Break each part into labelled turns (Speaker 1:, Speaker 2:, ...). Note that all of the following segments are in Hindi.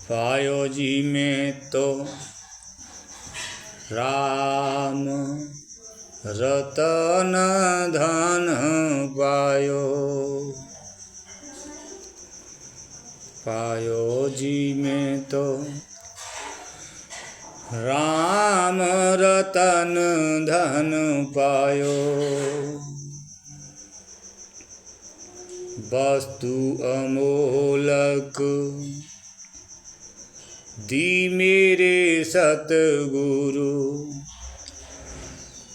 Speaker 1: पायो जी में तो राम रतन धन पायो। पायो जी में तो राम रतन धन पायो। वस्तु अमोलक दी मेरे सतगुरु।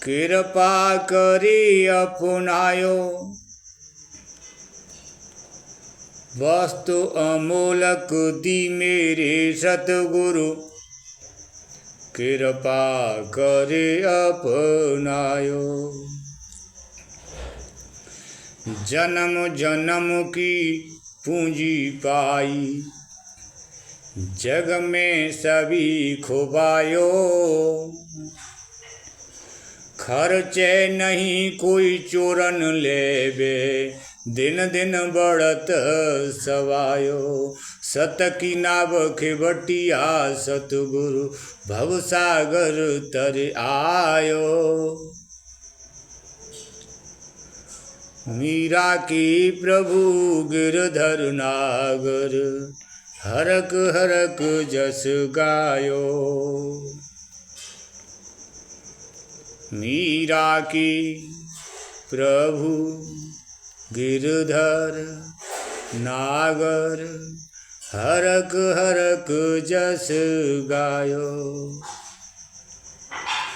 Speaker 1: कृपा करे अपनायो। वस्तु अमोलक दी मेरे सतगुरु। कृपा करे अपनायो। जन्म जन्म की पूंजी पाई जग में सभी खुबायो। खर्चे नहीं कोई चोरन लेवे दिन दिन बढ़त सवायो। सत की नाव खेवटिया सतगुरु भवसागर तर आयो। मीरा की प्रभु गिरधर नागर हरक हरक जस गायो। मीरा की प्रभु गिरधर नागर हरक हरक जस गायो।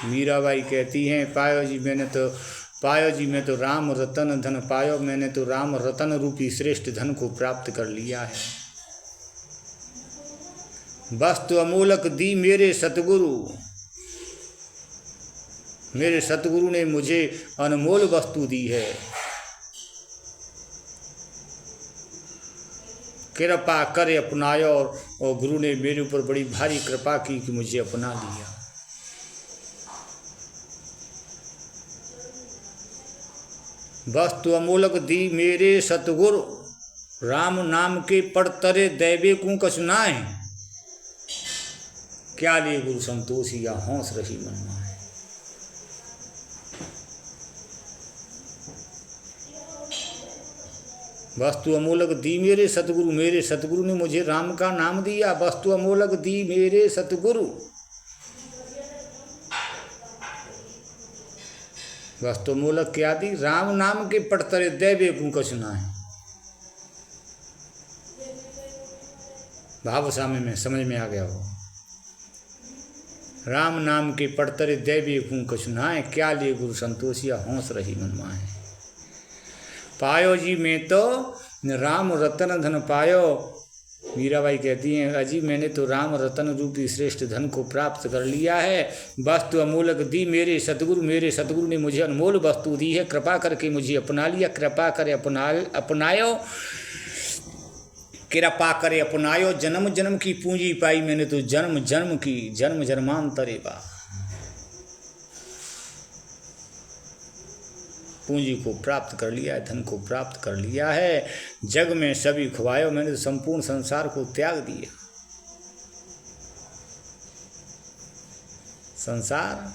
Speaker 1: मीराबाई कहती हैं पायो जी में तो राम रतन धन पायो। मैंने तो राम रतन रूपी श्रेष्ठ धन को प्राप्त कर लिया है। वस्तु अमोलक दी मेरे सतगुरु। मेरे सतगुरु ने मुझे अनमोल वस्तु दी है। कृपा करे अपनायो। और गुरु ने मेरे ऊपर बड़ी भारी कृपा की कि मुझे अपना लिया। वस्तु अमोलक दी मेरे सतगुरु। राम नाम के पड़तरे दैवे को कसुनाए। क्या लिए गुरु संतोषी या हौस रही मनमाए। वस्तु अमोलक दी मेरे सतगुरु ने मुझे राम का नाम दिया। वस्तु अमोलक दी मेरे सतगुरु। वस्तु मूलक क्या दी? राम नाम के पड़तरे दैवे को कसुनाए। भाव सामे में समझ में आ गया हो। राम नाम के पड़तरे दैवे को कसुनाए। क्या लिए गुरु संतोषिया हौस रही मनमाए। पायो जी में तो राम रतन धन पायो। मीराबाई कहती हैं अजी मैंने तो राम रतन रूपी श्रेष्ठ धन को प्राप्त कर लिया है। वस्तु अमोलक दी मेरे सतगुरु ने मुझे अनमोल वस्तु दी है। कृपा करके मुझे अपना लिया। कृपा करे अपनायो। कृपा करे अपनायो। जन्म जन्म की पूंजी पाई मैंने तो जन्म जन्म की जन्म जन्मांतरे बा। पूंजी को प्राप्त कर लिया है। धन को प्राप्त कर लिया है। जग में सभी खुआयो। मैंने तो संपूर्ण संसार को त्याग दिया। संसार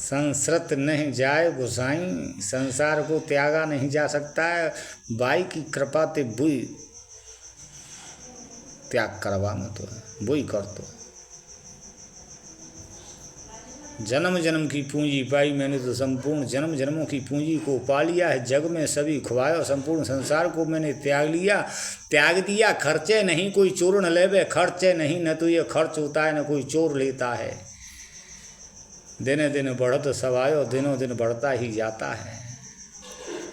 Speaker 1: संसृत नहीं जाए गोसाई। संसार को त्यागा नहीं जा सकता है। बाई की कृपा ते बुई त्याग करवा में तो है। बुई कर तो जन्म जन्म की पूंजी पाई मैंने तो संपूर्ण जन्म जन्मों की पूंजी को पा लिया है। जग में सभी खुआयो। संपूर्ण संसार को मैंने त्याग दिया। खर्चे नहीं कोई चोर न लेवे। खर्चे नहीं न तो ये खर्च होता है न कोई चोर लेता है। दिन दिन बढ़त सवायो। दिनों दिन बढ़ता ही जाता है।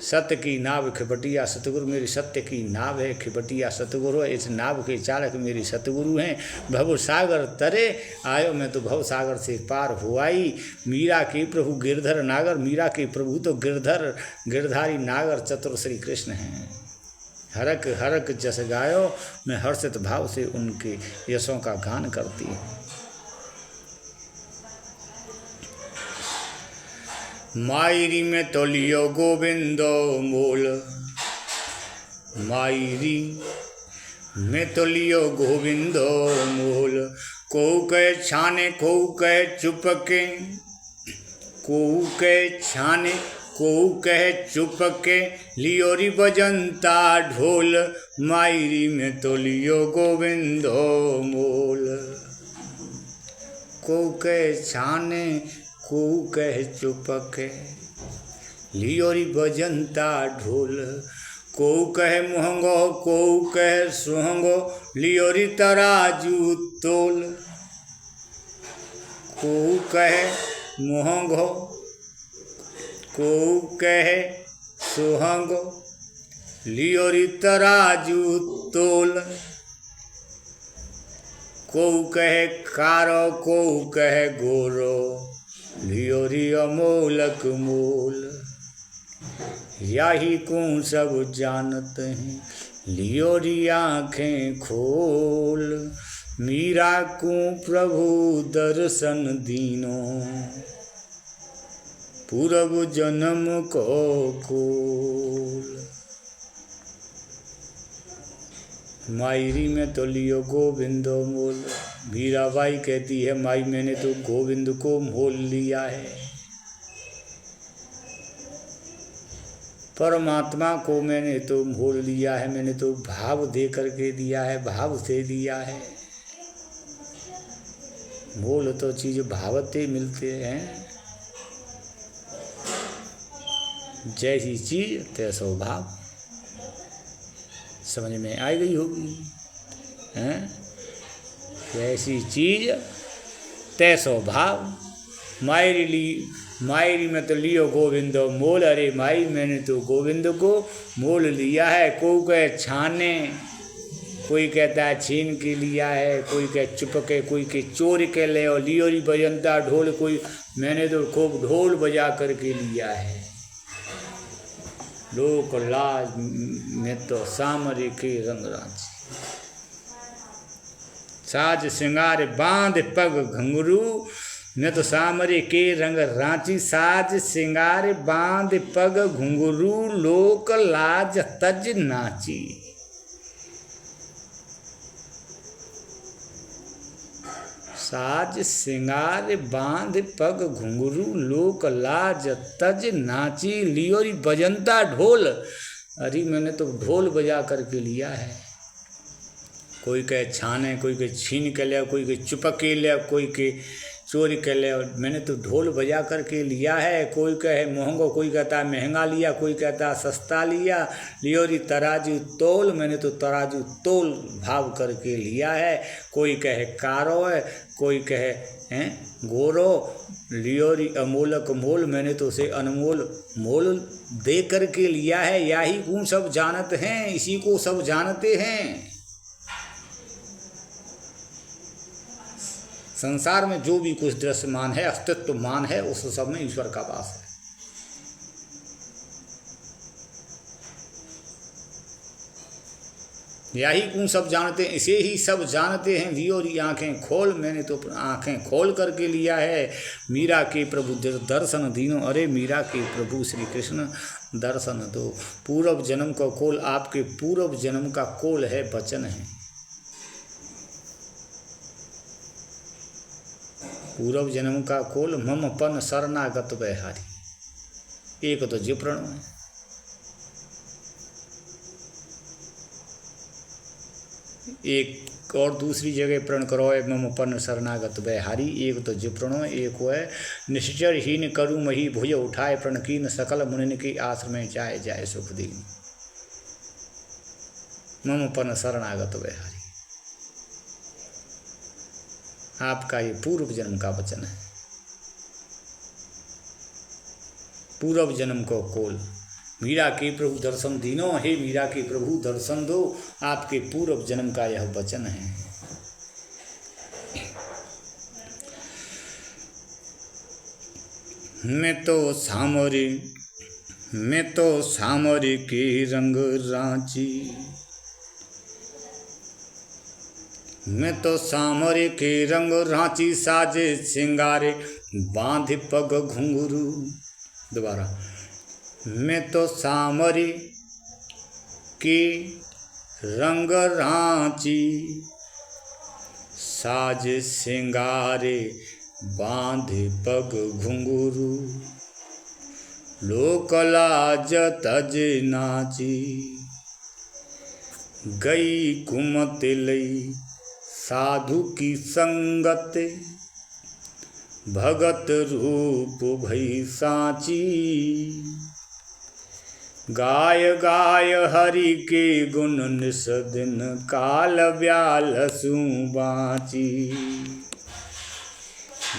Speaker 1: सत्य की नाव खिपटिया सतगुरु। मेरी सत्य की नाव है खिपटिया सतगुरु। इस नाव के चालक मेरी सतगुरु हैं। भव सागर तरे आयो। मैं तो भव सागर से पार हुआई। मीरा के प्रभु गिरधर नागर। मीरा के प्रभु तो गिरधारी नागर चतुर श्री कृष्ण हैं। हरक हरक जस गायो। मैं हर्षित भाव से उनके यशों का गान करती हूँ। मायरी में तो लियो गोविंदो मोल, मायरी में तो लियो गोविंदो मोल। को कहे छाने को कहे चुपके, को कहे छाने को कहे चुपके, लियोरी बजंता ढोल, मायरी में तो लियो गोविंदो मोल। को कहे छाने को कहे चुपके, लियोरी बजंता ढोल। को कहे मुहंगो को कहे सुहंगो, लियोरी तराजू तोल। को कहे मुहंगो को कहे सुहंगो, लियोरी तराजू तोल। को कहे कारो को कहे गोरो, लियोरी अमोलक मोल। याही को सब जानत हैं, लियोरी आँखें खोल। मीरा को प्रभु दर्शन दीनो, पूरब जन्म को खोल। मायरी में तो लियो गोविंदो मोल। मीराबाई कहती है माई मैंने तो गोविंद को मोल लिया है, परमात्मा को मैंने तो मोल लिया है, मैंने तो भाव दे करके दिया है, भाव से दिया है। मोल तो चीज भावते मिलते हैं, जैसी चीज तैसो भाव। समझ में आ गई होगी हैं? जैसी चीज तैसो भाव। मायरी में तो लियो गोविंद मोल। अरे माई मैंने तो गोविंद को मोल लिया है। को कहे छाने, कोई कहता है छीन के लिया है, कोई कहे चुपके, कोई के चोर के ले, और लियोरी बजंता ढोल, कोई मैंने तो खूब ढोल बजा करके लिया है। लोक लाज में तो सामरे के रंग रांची, साज श्रृंगार बांध पग घुंघरू में तो सामरे के रंग रांची। साज श्रृंगार बांध पग घुंघरू, लोक लाज तज नाची। साज श्रृंगार बांध पग घुंघरू, लोक लाज तज नाची। लियोरी बजंता ढोल। अरे मैंने तो ढोल बजा करके लिया है। कोई कहे छाने, कोई के छीन के ले, कोई के चुपक के ले, कोई के चोरी के ले, मैंने तो ढोल बजा करके लिया है। कोई कहे महंगो, कोई कहता है महंगा लिया, कोई कहता है सस्ता लिया। लियोरी तराजू तोल, मैंने तो तराजू तोल भाव करके लिया है। कोई कहे कारो है, कोई कहे हैं गोरो, लियोरी अमोलक मोल, मैंने तो उसे अनमोल मोल दे करके लिया है। यही गुण सब जानते हैं, इसी को सब जानते हैं। संसार में जो भी कुछ दृश्यमान है, अस्तित्वमान है, उस सब में ईश्वर का वास है। यही गुण सब जानते हैं, इसे ही सब जानते हैं। लियोरी आँखें खोल, मैंने तो आँखें खोल करके लिया है। मीरा के प्रभु दर्शन दीनो। अरे मीरा के प्रभु श्री कृष्ण दर्शन दो। पूर्व जन्म का कोल, आपके पूर्व जन्म का कोल है, वचन है। पूर्व जन्म का कोल मम पन शरणागत बहारी। एक तो जिप्रण है, एक और दूसरी जगह प्रण करो है मम पन शरणागत बहारी। एक तो जिप्रणो, एक है निश्चर हीन करु मही भुज उठाए, प्रण कीन सकल मुनिन की आश्रम जाए जाए सुख दीन। मम पन शरणागत बहारी आपका ये पूर्व जन्म का वचन है। पूर्व जन्म को कोल। मीरा के प्रभु दर्शन दीनो। हे मीरा के प्रभु दर्शन दो, आपके पूर्व जन्म का यह वचन है। मैं तो सामरी के रंग रांची, मैं तो सामरे के रंग रांची। साजे सिंगारे बांध पग घुंघरू, दोबारा। मैं तो सामरी के रंग रांची, साज सिंगारे बांधे पग घुंघरू, लोक लाज तज नाची। गई कुमत लई साधु की संगत, भगत रूप भई सांची। गाय गाय हरि के गुण निस दिन, काल ब्याल सु बाँची।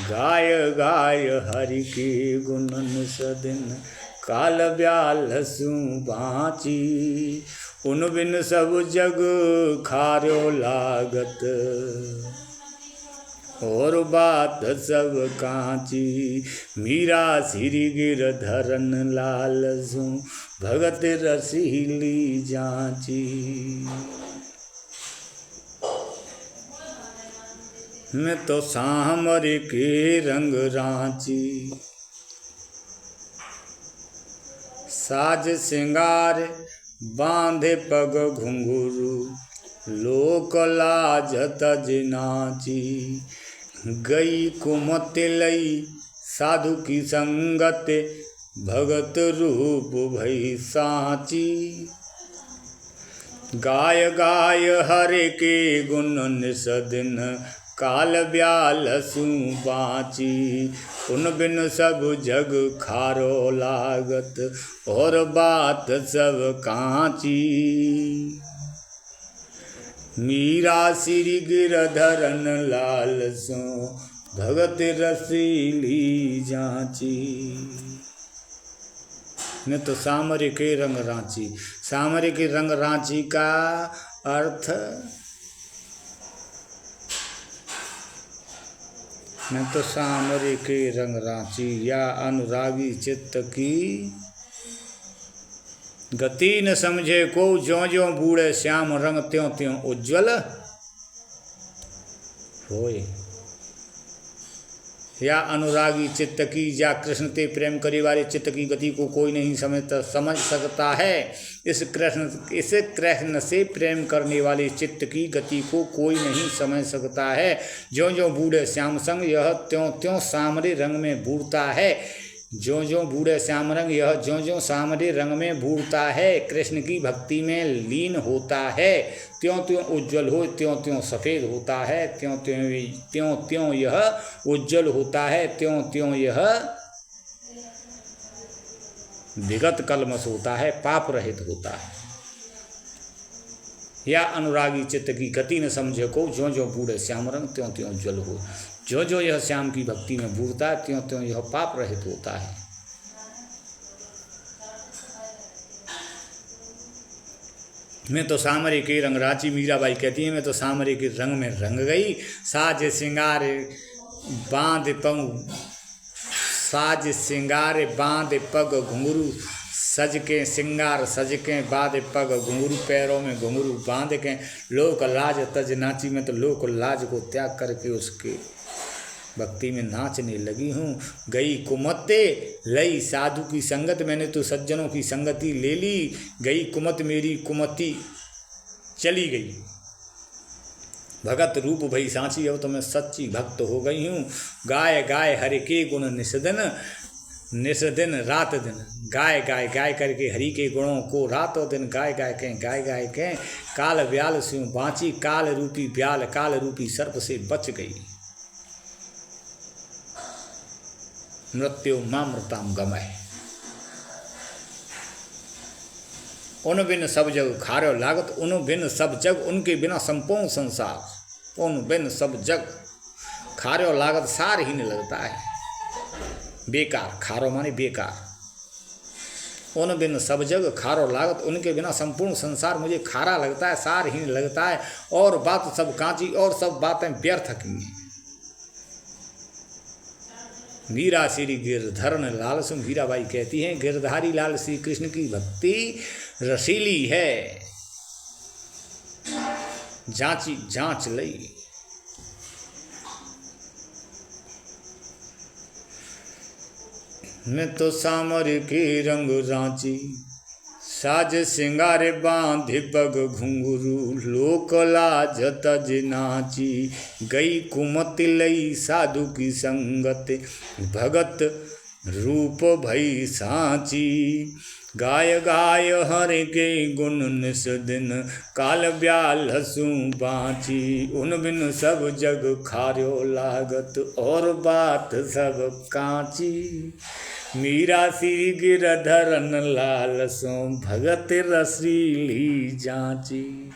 Speaker 1: गाय गाय हरि के गुण निस दिन, काल ब्याल सु बाँची। उन बिन सब जग खार्यो लागत, और बात सब कांची। मीरा श्री गिरधरन लाल सु, भगत रसीली जांची। मैं तो सामर के रंग रांची, साज सिंगार बांधे पग घुंघरू, लोक लाज तज नाची। गई कुमत लई साधु की संगत, भगत रूप भई सांची। गाय गाय हरे के गुण निस दिन, काल ब्याल सु बाँची। उन बिन सब जग खारो लागत, और बात सब कांची। मीरा श्री गिरधरन लाल सो, भगत रसीली जांची। मैं तो सामर के रंग रांची। सामर के रंग रांची का अर्थ, मैं तो सामर के रंग रांची, या अनुरागी चित्त की गति न समझे को, ज्यों ज्यों बूढ़े श्याम रंग त्यों त्यों उज्ज्वल होए। या अनुरागी चित्त की, या कृष्ण ते प्रेम करे वाले चित्त की गति को कोई नहीं समझ सकता है। इस कृष्ण से प्रेम करने वाले चित्त की गति को कोई नहीं समझ सकता है। ज्यों ज्यों बूढ़े श्याम संग, यह त्यों त्यों सामरे रंग में बूढ़ता है। ज्यों ज्यों बूढ़े श्याम रंग, यह ज्यों ज्यों सामरे रंग में बूढ़ता है, कृष्ण की भक्ति में लीन होता है। त्यों त्यों उज्ज्वल हो, त्यों त्यों सफ़ेद होता है। त्यों त्यों यह उज्ज्वल होता है, त्यों त्यों यह विगत कलमश होता है, पाप रहित होता है। या अनुरागी चित्त की गति न समझे को, ज्यों ज्यों बूढ़े श्याम रंग त्यों त्यों उज्ज्वल हो। जो जो यह श्याम की भक्ति में बूढ़ता है, त्यों त्यों यह पाप रहित होता है। मैं तो सामरे के रंग रांची, मीराबाई कहती है मैं तो सामरे के रंग में रंग गई। साज सिंगार बांध पग, साज सिंगार बांध पग घुंघरू, सज के सिंगार सज के बांध पग घुंघरू, पैरों में घुंघरू बांध के लोक लाज तज नाची। में तो लोक लाज को त्याग करके उसके भक्ति में नाचने लगी हूँ। गई कुमते लई साधु की संगत, मैंने तो सज्जनों की संगति ले ली। गई कुमत मेरी कुमति चली गई, भगत रूप भई सांची। अब तो मैं सच्ची भक्त हो गई हूँ। गाय गाय हरि के गुण निस दिन रात दिन, गाय गाय गाय करके हरि के गुणों को रातों दिन गाय गाय के काल ब्याल स्यों बाँची। काल रूपी ब्याल, काल रूपी सर्प से बच गई। मृत्यु मामृताम गमय, उन बिन सब जग खार्यो लागत। उन बिन सब जग, उनके बिना संपूर्ण संसार। उन बिन सब जग खार्यो लागत, सार ही नहीं लगता है, बेकार। खारो माने बेकार। उन बिन सब जग खारो लागत, उनके बिना संपूर्ण संसार मुझे खारा लगता है, सार ही नहीं लगता है। और बात सब कांची, और सब बातें व्यर्थ की हैं। मीरा श्री गिरधरन लाल सु, मीराबाई कहती हैं गिरधारी लाल श्री कृष्ण की भक्ति रसीली है, जांची जांच लई। नित सामर के रंग रांची, साज सिंगारे बांधे पग घुंघरू, लोक लाज तज नाची। गई कुमति लई साधु की संगत, भगत रूप भई सांची। गाय गाय हरि के गुण निस दिन, काल ब्याल हसू बाँची। उन बिन सब जग खार्यो लागत, और बात सब कांची। मीरा श्री गिरधरन लाल सो, भगत रसीली जाची।